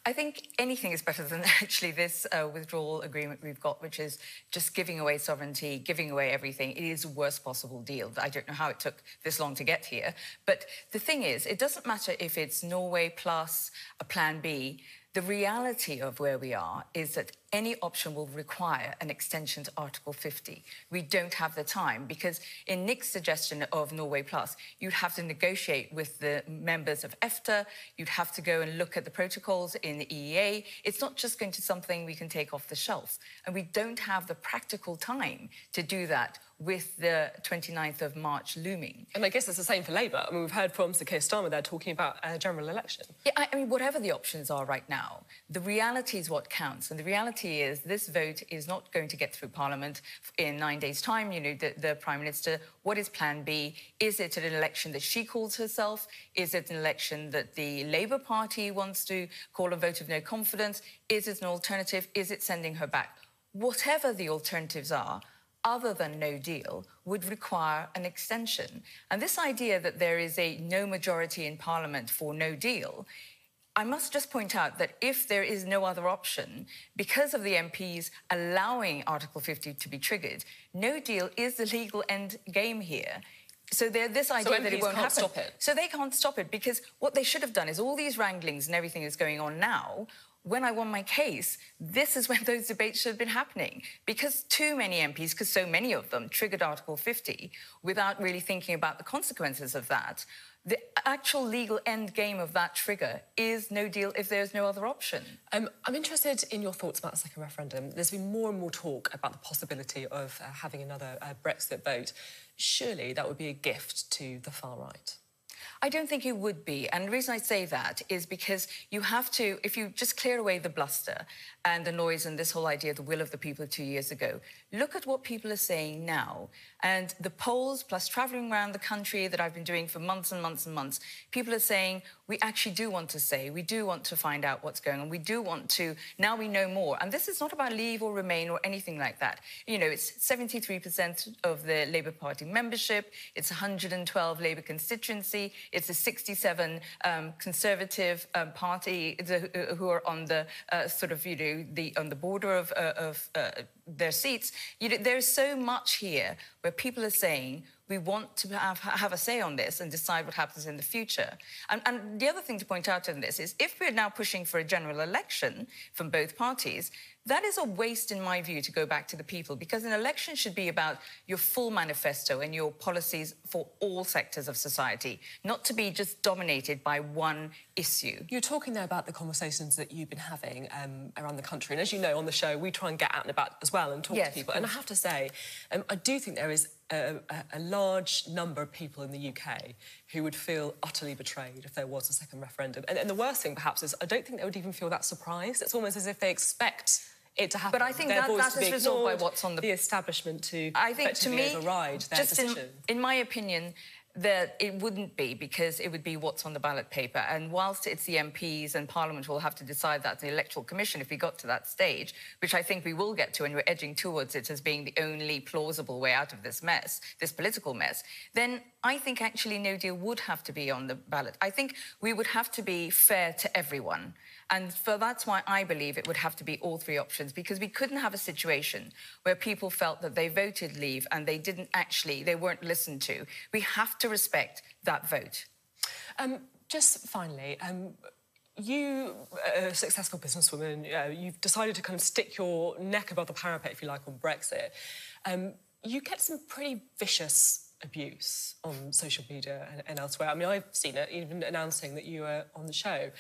I think anything is better than actually this withdrawal agreement we've got, which is just giving away sovereignty, giving away everything. It is the worst possible deal. I don't know how it took this long to get here. But the thing is, it doesn't matter if it's Norway plus a plan B. The reality of where we are is that any option will require an extension to Article 50. We don't have the time because in Nick's suggestion of Norway Plus, you'd have to negotiate with the members of EFTA, you'd have to go and look at the protocols in the EEA. It's not just going to something we can take off the shelf. And we don't have the practical time to do that with the 29th of March looming. And I guess it's the same for Labour. I mean, we've heard from Sir Keir Starmer there talking about a general election. Yeah, I mean, whatever the options are right now, the reality is what counts. And the reality is this vote is not going to get through Parliament in 9 days' time. You know, the Prime Minister, what is Plan B? Is it an election that she calls herself? Is it an election that the Labour Party wants to call a vote of no confidence? Is it an alternative? Is it sending her back? Whatever the alternatives are, other than no deal, would require an extension. And this idea that there is a no majority in Parliament for no deal, I must just point out that if there is no other option, because of the MPs allowing Article 50 to be triggered, no deal is the legal end game here. So this idea that it won't happen. Stop it. So they can't stop it because what they should have done is all these wranglings and everything that's going on now. When I won my case, this is when those debates should have been happening. Because too many MPs, because so many of them, triggered Article 50 without really thinking about the consequences of that. The actual legal end game of that trigger is no deal if there's no other option. I'm interested in your thoughts about the second referendum. There's been more and more talk about the possibility of having another Brexit vote. Surely that would be a gift to the far right. I don't think it would be. And the reason I say that is because you have to, if you just clear away the bluster and the noise and this whole idea of the will of the people 2 years ago, look at what people are saying now. And the polls, plus travelling around the country that I've been doing for months and months and months, people are saying, we actually do want to say, we do want to find out what's going on, we do want to, now we know more. And this is not about leave or remain or anything like that. You know, it's 73% of the Labour Party membership, it's 112 Labour constituency, it's a 67 Conservative party who are on the sort of, you know, on the border of their seats. You know, there's so much here where people are saying we want to have a say on this and decide what happens in the future. And the other thing to point out in this is if we're now pushing for a general election from both parties, that is a waste, in my view, to go back to the people, because an election should be about your full manifesto and your policies for all sectors of society, not to be just dominated by one issue. You're talking there about the conversations that you've been having around the country. And as you know, on the show, we try and get out and about as well and talk to people. And I have to say, I do think there is a large number of people in the UK who would feel utterly betrayed if there was a second referendum. And the worst thing, perhaps, is I don't think they would even feel that surprised. It's almost as if they expect it to happen. But I think that is resolved by what's on the establishment to override their decision. In my opinion, that it wouldn't be, because it would be what's on the ballot paper. And whilst it's the MPs and Parliament will have to decide that, the Electoral Commission, if we got to that stage, which I think we will get to, and we're edging towards it as being the only plausible way out of this mess, this political mess, then I think actually no deal would have to be on the ballot. I think we would have to be fair to everyone. And that's why I believe it would have to be all three options, because we couldn't have a situation where people felt that they voted leave and they weren't listened to. We have to respect that vote. Just finally, you, a successful businesswoman, you've decided to kind of stick your neck above the parapet, if you like, on Brexit. You get some pretty vicious abuse on social media and elsewhere. I mean, I've seen it, even announcing that you were on the show.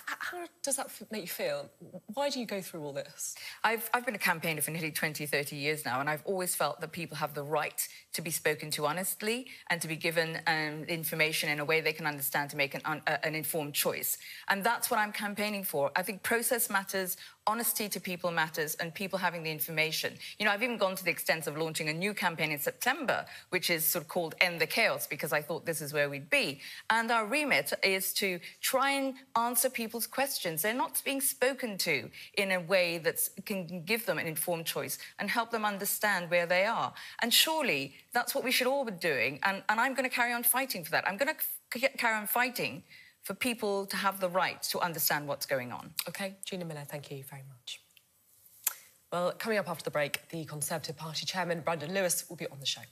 How does that make you feel? Why do you go through all this? I've been a campaigner for nearly 20, 30 years now, and I've always felt that people have the right to be spoken to honestly and to be given information in a way they can understand to make an informed choice. And that's what I'm campaigning for. I think process matters, honesty to people matters, and people having the information. You know, I've even gone to the extent of launching a new campaign in September, which is sort of called End the Chaos, because I thought this is where we'd be. And our remit is to try and answer people's questions. They're not being spoken to in a way that can give them an informed choice and help them understand where they are. And surely that's what we should all be doing. And I'm going to carry on fighting for that. I'm going to carry on fighting for people to have the right to understand what's going on. OK, Gina Miller, thank you very much. Well, coming up after the break, the Conservative Party chairman, Brandon Lewis, will be on the show.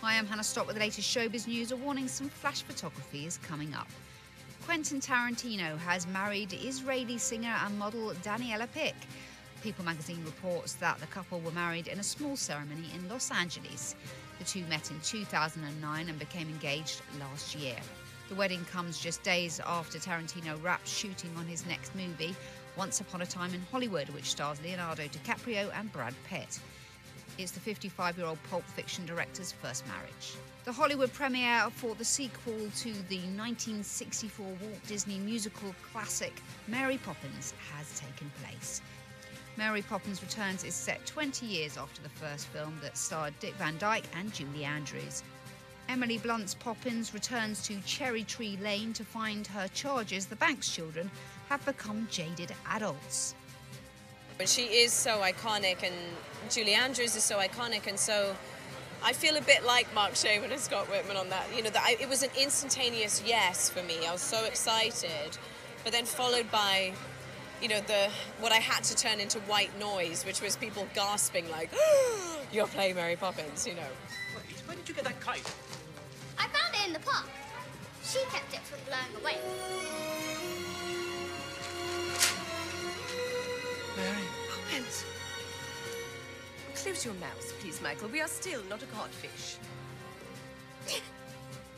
Hi, I'm Hannah Stott with the latest showbiz news. A warning, some flash photography is coming up. Quentin Tarantino has married Israeli singer and model Daniela Pick. People magazine reports that the couple were married in a small ceremony in Los Angeles. The two met in 2009 and became engaged last year. The wedding comes just days after Tarantino wrapped shooting on his next movie, Once Upon a Time in Hollywood, which stars Leonardo DiCaprio and Brad Pitt. It's the 55-year-old Pulp Fiction director's first marriage. The Hollywood premiere for the sequel to the 1964 Walt Disney musical classic Mary Poppins has taken place. Mary Poppins Returns is set 20 years after the first film that starred Dick Van Dyke and Julie Andrews. Emily Blunt's Poppins returns to Cherry Tree Lane to find her charges the bank's children have become jaded adults. She is so iconic, and Julie Andrews is so iconic, and so I feel a bit like Mark Shaman and Scott Whitman on that. You know, it was an instantaneous yes for me. I was so excited, but then followed by, you know, what I had to turn into white noise, which was people gasping like, oh, "You're playing Mary Poppins," you know. Wait, where did you get that kite? I found it in the park. She kept it from blowing away. Mary. Poppins. Close your mouth, please, Michael. We are still not a codfish.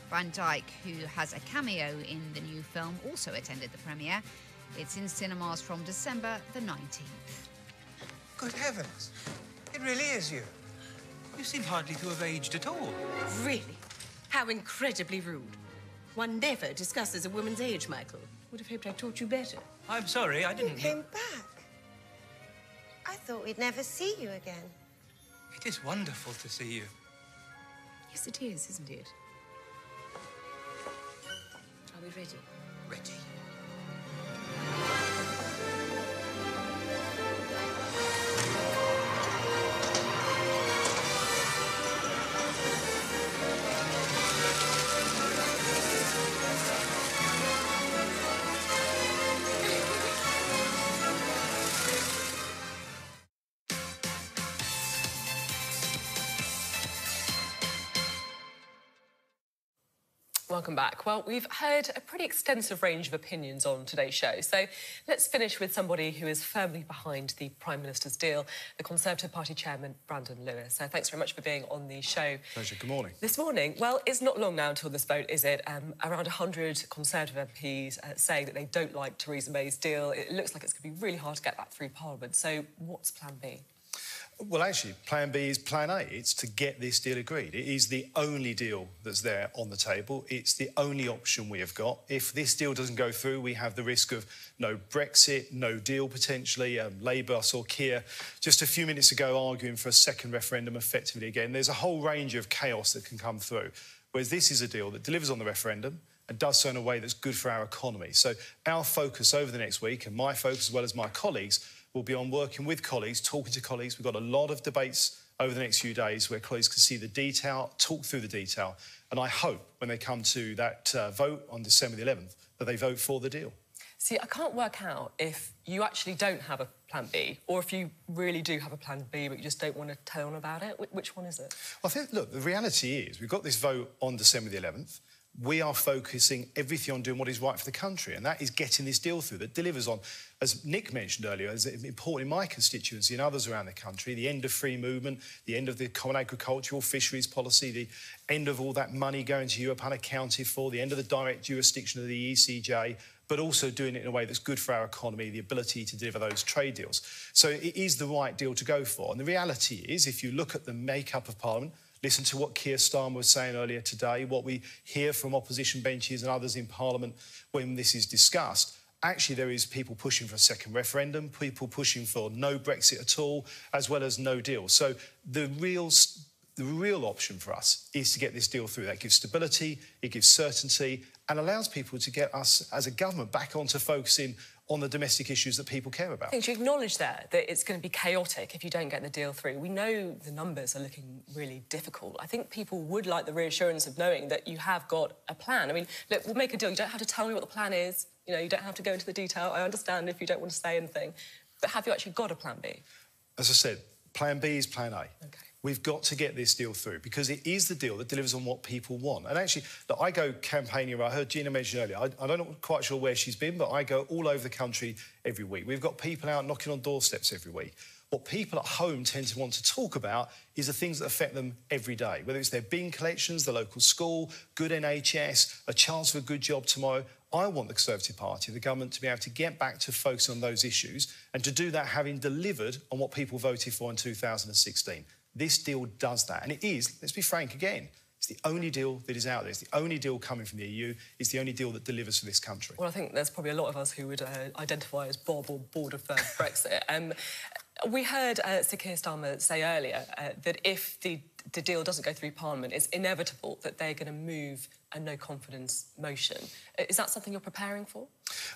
Van Dyke, who has a cameo in the new film, also attended the premiere. It's in cinemas from December the 19th. Good heavens. It really is you. You seem hardly to have aged at all. Really? How incredibly rude. One never discusses a woman's age, Michael. Would have hoped I taught you better. I'm sorry, I didn't... You came back. I thought we'd never see you again. It is wonderful to see you. Yes, it is, isn't it? Are we ready? Ready. Welcome back. Well, we've heard a pretty extensive range of opinions on today's show, so let's finish with somebody who is firmly behind the Prime Minister's deal, the Conservative Party chairman, Brandon Lewis. So thanks very much for being on the show. Pleasure. Good morning. This morning, well, it's not long now until this vote, is it? Around 100 Conservative MPs saying that they don't like Theresa May's deal. It looks like it's going to be really hard to get that through Parliament. So what's Plan B? Well, actually, Plan B is Plan A. It's to get this deal agreed. It is the only deal that's there on the table. It's the only option we have got. If this deal doesn't go through, we have the risk of no Brexit, no deal potentially. Labour, I saw Keir just a few minutes ago arguing for a second referendum effectively again. There's a whole range of chaos that can come through, whereas this is a deal that delivers on the referendum and does so in a way that's good for our economy. So our focus over the next week, and my focus as well as my colleagues, will be on working with colleagues, talking to colleagues. We've got a lot of debates over the next few days where colleagues can see the detail, talk through the detail, and I hope when they come to that vote on December the 11th that they vote for the deal. See, I can't work out if you actually don't have a Plan B or if you really do have a Plan B but you just don't want to tell them about it. Which one is it? Well, I think, look, the reality is we've got this vote on December the 11th. We are focusing everything on doing what is right for the country, and that is getting this deal through that delivers on, as Nick mentioned earlier, as important in my constituency and others around the country, the end of free movement, the end of the common agricultural fisheries policy, the end of all that money going to Europe unaccounted for, the end of the direct jurisdiction of the ECJ, but also doing it in a way that's good for our economy, the ability to deliver those trade deals. So it is the right deal to go for. And the reality is, if you look at the makeup of Parliament, listen to what Keir Starmer was saying earlier today, what we hear from opposition benches and others in Parliament when this is discussed, actually there is people pushing for a second referendum, people pushing for no Brexit at all, as well as no deal. So the real option for us is to get this deal through. That gives stability, it gives certainty, and allows people to get us as a government back onto focusing on the domestic issues that people care about. I think you acknowledge there that it's going to be chaotic if you don't get the deal through. We know the numbers are looking really difficult. I think people would like the reassurance of knowing that you have got a plan. I mean, look, we'll make a deal. You don't have to tell me what the plan is. You know, you don't have to go into the detail. I understand if you don't want to say anything. But have you actually got a plan B? As I said, plan B is plan A. OK. We've got to get this deal through because it is the deal that delivers on what people want. And actually, look, I go campaigning. I heard Gina mention earlier, I'm not quite sure where she's been, but I go all over the country every week. We've got people out knocking on doorsteps every week. What people at home tend to want to talk about is the things that affect them every day, whether it's their bin collections, the local school, good NHS, a chance for a good job tomorrow. I want the Conservative Party, the government, to be able to get back to focus on those issues and to do that having delivered on what people voted for in 2016. This deal does that. And it is, let's be frank again, it's the only deal that is out there. It's the only deal coming from the EU. It's the only deal that delivers for this country. Well, I think there's probably a lot of us who would identify as Bob or bored of Brexit. We heard Sir Keir Starmer say earlier that if the deal doesn't go through Parliament, it's inevitable that they're going to move a no-confidence motion. Is that something you're preparing for?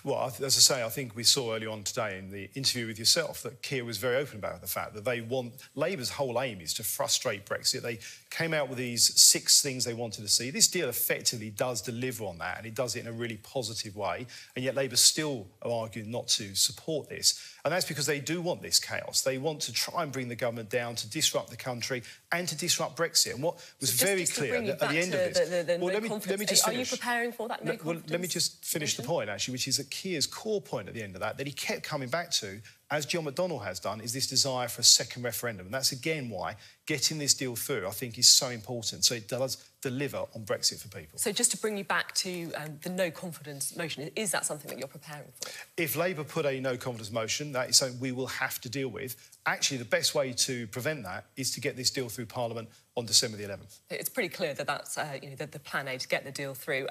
Well, as I say, I think we saw early on today in the interview with yourself that Keir was very open about the fact that they want... Labour's whole aim is to frustrate Brexit. They came out with these 6 things they wanted to see. This deal effectively does deliver on that, and it does it in a really positive way, and yet Labour still are arguing not to support this. And that's because they do want this chaos. They want to try and bring the government down, to disrupt the country and to disrupt Brexit. And what was very clear at the end of this... Well, let me just finish. Are you preparing for that no-confidence? Well, let me just finish the point, actually, which is that Keir's core point at the end of that he kept coming back to, as John McDonnell has done, is this desire for a second referendum. And that's, again, why getting this deal through, I think, is so important. So it does deliver on Brexit for people. So just to bring you back to the no-confidence motion, is that something that you're preparing for? If Labour put a no-confidence motion, that is something we will have to deal with. Actually, the best way to prevent that is to get this deal through Parliament on December the 11th. It's pretty clear that that's the plan A to get the deal through.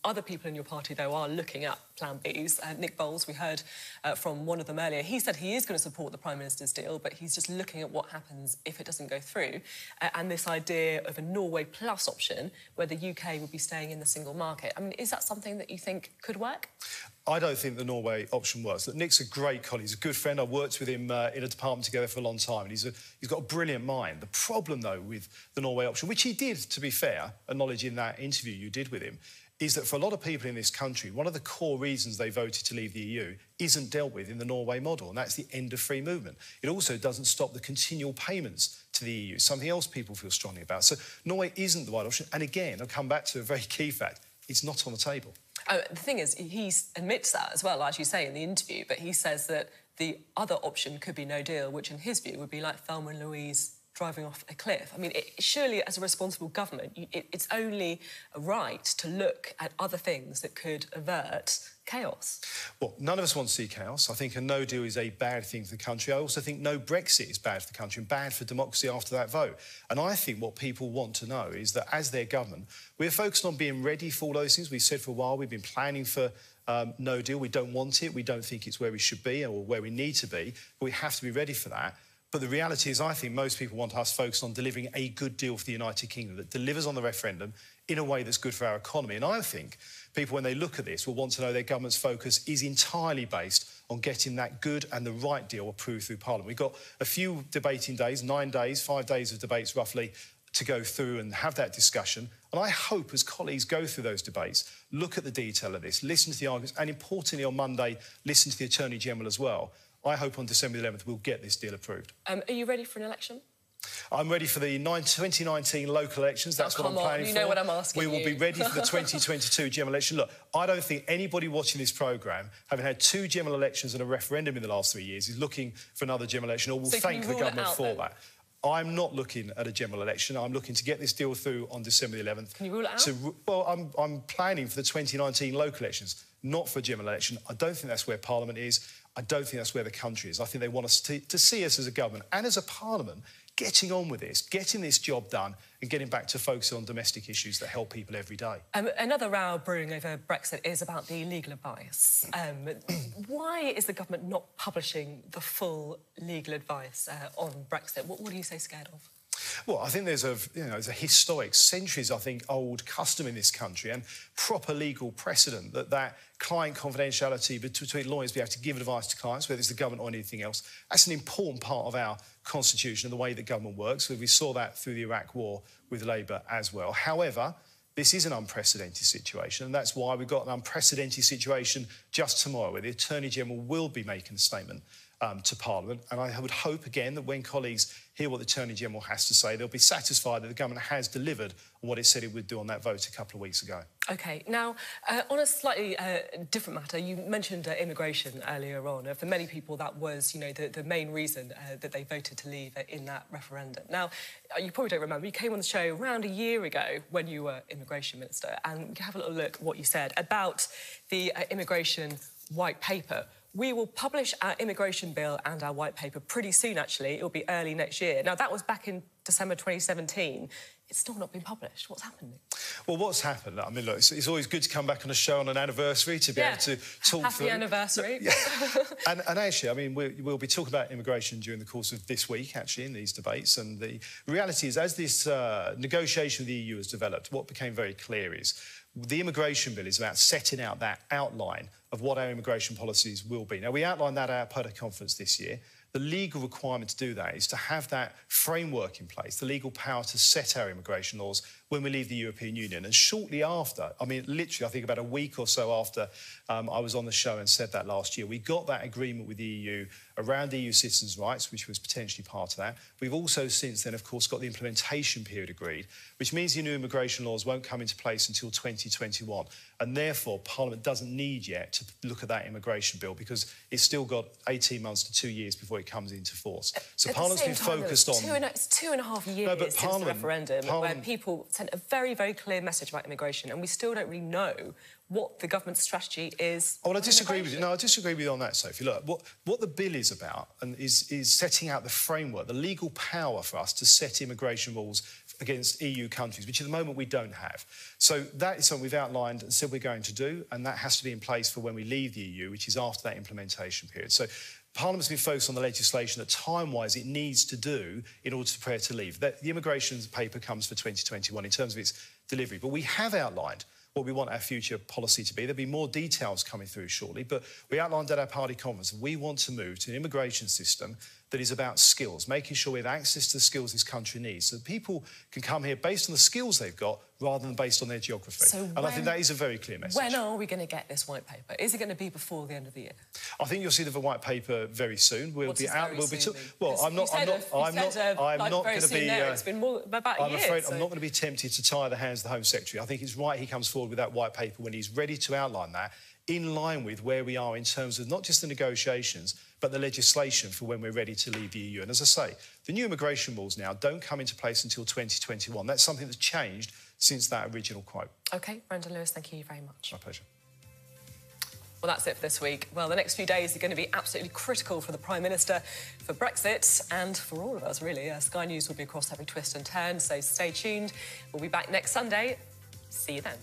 Other people in your party, though, are looking at plan Bs. Nick Bowles, we heard from one of them earlier, he said he is going to support the Prime Minister's deal, but he's just looking at what happens if it doesn't go through. And this idea of a Norway Plus option, where the UK would be staying in the single market. I mean, is that something that you think could work? I don't think the Norway option works. Look, Nick's a great colleague. He's a good friend. I've worked with him in a department together for a long time, and he's got a brilliant mind. The problem, though, with the Norway option, which he did, to be fair, acknowledge in that interview you did with him, is that for a lot of people in this country, one of the core reasons they voted to leave the EU isn't dealt with in the Norway model, and that's the end of free movement. It also doesn't stop the continual payments to the EU, something else people feel strongly about. So Norway isn't the right option. And again, I'll come back to a very key fact. It's not on the table. The thing is, he admits that as well, as you say, in the interview, but he says that the other option could be no deal, which in his view would be like Thelma and Louise driving off a cliff. I mean, surely as a responsible government, it's only right to look at other things that could avert chaos. Well, none of us want to see chaos. I think a no deal is a bad thing for the country. I also think no Brexit is bad for the country and bad for democracy after that vote. And I think what people want to know is that as their government, we're focused on being ready for all those things. We've said for a while, we've been planning for no deal. We don't want it. We don't think it's where we should be or where we need to be. But we have to be ready for that. But the reality is, I think most people want us focused on delivering a good deal for the United Kingdom that delivers on the referendum in a way that's good for our economy. And I think people, when they look at this, will want to know their government's focus is entirely based on getting that good and the right deal approved through Parliament. We've got a few debating days, 9 days, 5 days of debates roughly, to go through and have that discussion. And I hope as colleagues go through those debates, look at the detail of this, listen to the arguments, and importantly on Monday, listen to the Attorney General as well. I hope on December the 11th we'll get this deal approved. Are you ready for an election? I'm ready for the 2019 local elections. That's what I'm planning for. You know what I'm asking We will be ready for the 2022 general election. Look, I don't think anybody watching this programme, having had 2 general elections and a referendum in the last 3 years, is looking for another general election or will thank the government for that. I'm not looking at a general election. I'm looking to get this deal through on December the 11th. Can you rule it out? Well, I'm planning for the 2019 local elections, not for a general election. I don't think that's where Parliament is. I don't think that's where the country is. I think they want us to see us as a government and as a Parliament getting on with this, getting this job done and getting back to focusing on domestic issues that help people every day. Another row brewing over Brexit is about the legal advice. Why is the government not publishing the full legal advice on Brexit? What are you so scared of? Well, I think there's a historic, centuries, I think, old custom in this country and proper legal precedent that client confidentiality between lawyers be able to give advice to clients, whether it's the government or anything else. That's an important part of our constitution and the way that government works. We saw that through the Iraq War with Labour as well. However, this is an unprecedented situation, and that's why we've got an unprecedented situation just tomorrow, where the Attorney-General will be making a statement to Parliament. And I would hope, again, that when colleagues hear what the Attorney-General has to say, they'll be satisfied that the government has delivered on what it said it would do on that vote a couple of weeks ago. OK. Now, on a slightly different matter, you mentioned immigration earlier on. For many people, that was, the main reason that they voted to leave in that referendum. Now, you probably don't remember, you came on the show around a year ago when you were Immigration Minister, and you can have a little look at what you said about the immigration white paper. We will publish our immigration bill and our white paper pretty soon, actually. It'll be early next year. Now, that was back in December 2017. It's still not been published. What's happening? Well, what's happened? I mean, look, it's always good to come back on a show on an anniversary to be able to talk through... Happy anniversary. Yeah. and actually, I mean, we'll be talking about immigration during the course of this week, actually, in these debates. And the reality is, as this negotiation with the EU has developed, what became very clear is the immigration bill is about setting out that outline of what our immigration policies will be. Now, we outlined that at our Party conference this year. The legal requirement to do that is to have that framework in place, the legal power to set our immigration laws when we leave the European Union. And shortly after, I mean, literally, I think about a week or so after I was on the show and said that last year, we got that agreement with the EU around EU citizens' rights, which was potentially part of that. We've also since then, of course, got the implementation period agreed, which means the new immigration laws won't come into place until 2021. And therefore, Parliament doesn't need yet to look at that immigration bill because it's still got 18 months to 2 years before it comes into force. So Parliament's been focused on... It's 2.5 years since the referendum where people sent a very, very clear message about immigration, and we still don't really know what the government's strategy is. Oh, well, I disagree with you. No, I disagree with you on that, Sophie. Look, what the bill is about and is setting out the framework, the legal power for us to set immigration rules against EU countries, which at the moment we don't have. So that is something we've outlined and said we're going to do, and that has to be in place for when we leave the EU, which is after that implementation period. So Parliament's been focused on the legislation that time-wise it needs to do in order to prepare to leave. The immigration paper comes for 2021 in terms of its delivery, but we have outlined what we want our future policy to be. There'll be more details coming through shortly, but we outlined at our party conference we want to move to an immigration system that is about skills, making sure we have access to the skills this country needs, so that people can come here based on the skills they've got rather than based on their geography. I think that is a very clear message. When are we going to get this white paper? Is it going to be before the end of the year? I think you'll see the white paper very soon. We'll be out. We'll be. Well, I'm not going to be. It's been more about a year. I'm afraid I'm not going to be tempted to tie the hands of the Home Secretary. I think it's right he comes forward with that white paper when he's ready to outline that, in line with where we are in terms of not just the negotiations, but the legislation for when we're ready to leave the EU. And as I say, the new immigration rules now don't come into place until 2021. That's something that's changed since that original quote. OK, Brendan Lewis, thank you very much. My pleasure. Well, that's it for this week. Well, the next few days are going to be absolutely critical for the Prime Minister, for Brexit, and for all of us, really. Sky News will be across every twist and turn, so stay tuned. We'll be back next Sunday. See you then.